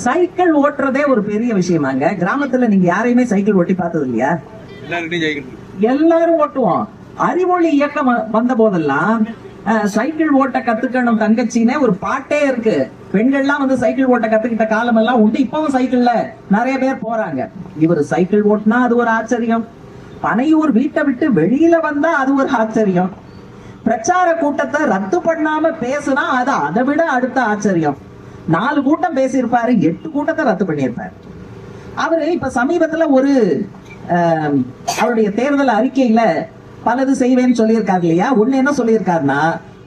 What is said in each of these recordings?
Cycle ஓட்டுறதே ஒரு பெரிய விஷயமாங்க. கிராமத்துல நீங்க யாரையுமே சைக்கிள் ஓட்டி பார்த்தது இல்லையா? எல்லாரும் ஓட்டுவோம். அறிவொளி இயக்கம் வந்த போதெல்லாம் சைக்கிள் ஓட்ட கத்துக்கணும் தங்கச்சினே ஒரு பாட்டே இருக்கு. பெண்கள்லாம் வந்து சைக்கிள் ஓட்ட கத்துக்கிட்ட காலம் எல்லாம் உண்டு. இப்பவும் சைக்கிள்ல நிறைய பேர் போறாங்க. இவர் சைக்கிள் ஓட்டினா அது ஒரு ஆச்சரியம். பனையூர் வீட்டை விட்டு வெளியில வந்தா அது ஒரு ஆச்சரியம். பிரச்சார கூட்டத்தை ரத்து பண்ணாம பேசுனா அது அதை விட அடுத்த ஆச்சரியம். 4 கூட்டம் பேசியிருப்பாரு, 8 கூட்டத்தை ரத்து பண்ணியிருப்பாரு. அவரு இப்ப சமீபத்துல ஒரு அவருடைய தேர்தல் அறிக்கையில பலது செய்வேன்னு சொல்லியிருக்காரு இல்லையா? ஒண்ணு என்ன சொல்லியிருக்காருன்னா,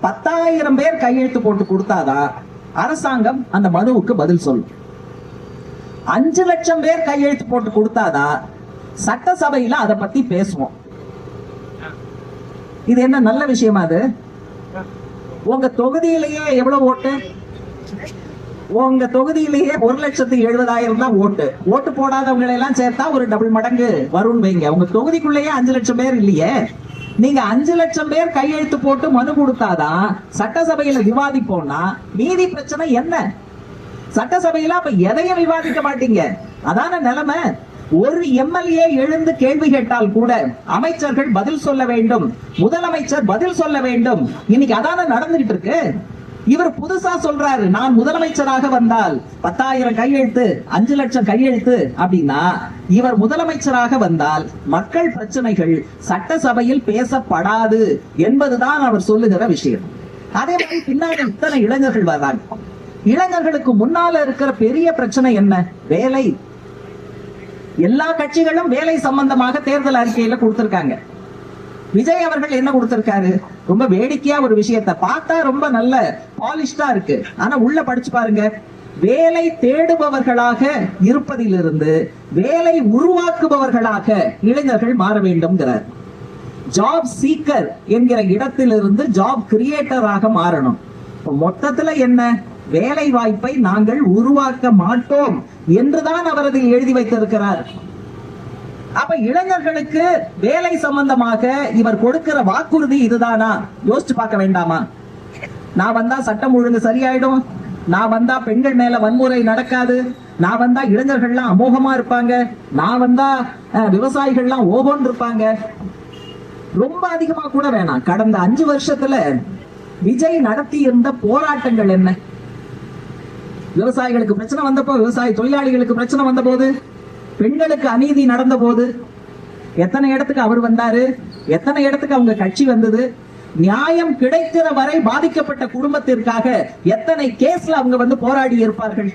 10,000 பேர் கையெழுத்து போட்டு கொடுத்தாதான் அரசாங்கம் அந்த மனுவுக்கு பதில் சொல்லும். 5 லட்சம் பேர் கையெழுத்து போட்டு கொடுத்தாதான் சட்டசபையில அதை பத்தி பேசுவோம். இது என்ன நல்ல விஷயமா? அது உங்க தொகுதியிலேயே எவ்வளவு ஓட்டு? உங்க தொகுதியிலேயே 1,70,70,000 தான் ஓட்டு. ஓட்டு போடாதவங்களை எல்லாம் சேர்த்தா ஒரு டபுள் மடங்கு வரும்னு வைங்க. உங்க தொகுதிக்குள்ளேயே 5 லட்சம் பேர் இல்லையே. நீங்க 5 லட்சம் பேர் கையெழுத்து போட்டு மனு கொடுத்தாதான் சட்டசபையில விவாதிப்போம்னா நீதி பிரச்சனை என்ன? சட்டசபையில அப்ப எதையும் விவாதிக்க மாட்டீங்க. அதான நிலைமை. ஒரு எம்எல்ஏ எழுந்து கேள்வி கேட்டால் கூட அமைச்சர்கள் பதில் சொல்ல வேண்டும், முதலமைச்சர் பதில் சொல்ல வேண்டும். இன்னைக்கு அதான நடந்துகிட்டு இருக்கு. இவர் புதுசா சொல்றாரு, நான் முதலமைச்சராக வந்தால் 10,000 கையெழுத்து, 5 லட்சம் கையெழுத்து அப்படின்னா, இவர் முதலமைச்சராக வந்தால் மக்கள் பிரச்சனைகள் சட்டசபையில் பேசப்படாது என்பதுதான் அவர் சொல்லுகிற விஷயம். அதே மாதிரி பின்னாடி இத்தனை இளைஞர்கள் வர்றாங்க. இளைஞர்களுக்கு முன்னால இருக்கிற பெரிய பிரச்சனை என்ன? வேலை. எல்லா கட்சிகளும் வேலை சம்பந்தமாக தேர்தல் அறிக்கையில கொடுத்திருக்காங்க. விஜய் அவர்கள் என்ன கொடுத்திருக்காரு? ரொம்ப வேடிக்கையா ஒரு விஷயத்தை பார்த்தா ரொம்ப நல்ல பாலிஷ்டா இருக்கு, ஆனா உள்ள படிச்சு பாருங்க. வேலை தேடுபவர்களாக இருப்பதிலிருந்து வேலை உருவாக்குபவர்களாக இளைஞர்கள் மாற வேண்டும்ங்கிறார். ஜாப் சீக்கர் என்கிற இடத்திலிருந்து ஜாப் கிரியேட்டராக மாறணும். மொத்தத்துல என்ன? வேலை வாய்ப்பை நாங்கள் உருவாக்க மாட்டோம் என்றுதான் அவர் அதில் எழுதி வைத்திருக்கிறார். அப்ப இளைஞர்களுக்கு வேலை சம்பந்தமாக இவர் கொடுக்கிற வாக்குறுதி இதுதானா? யோசிச்சு பார்க்க வேண்டாமா? நான் வந்தா சட்டம் ஒழுங்கு சரியாயிடும், நான் வந்தா பெண்கள் மேல வன்முறை நடக்காது, நான் வந்தா இளைஞர்கள்லாம் அமோகமா இருப்பாங்க, நான் வந்தா விவசாயிகள்லாம் ஓகோன்னு இருப்பாங்க. ரொம்ப அதிகமா கூட வேணாம். கடந்த 5 வருஷத்துல விஜய் நடத்தி இருந்த போராட்டங்கள் என்ன? விவசாயிகளுக்கு பிரச்சனை வந்தப்போ, விவசாய தொழிலாளிகளுக்கு பிரச்சனை வந்த போது, பெண்களுக்கு அநீதி நடந்த போது எத்தனை இடத்துக்கு அவர் வந்தாரு? எத்தனை இடத்துக்கு அவங்க கட்சி வந்தது? நியாயம் கிடைக்கிற வரை பாதிக்கப்பட்ட குடும்பத்திற்காக எத்தனை கேஸ்ல அவங்க வந்து போராடி இருப்பார்கள்?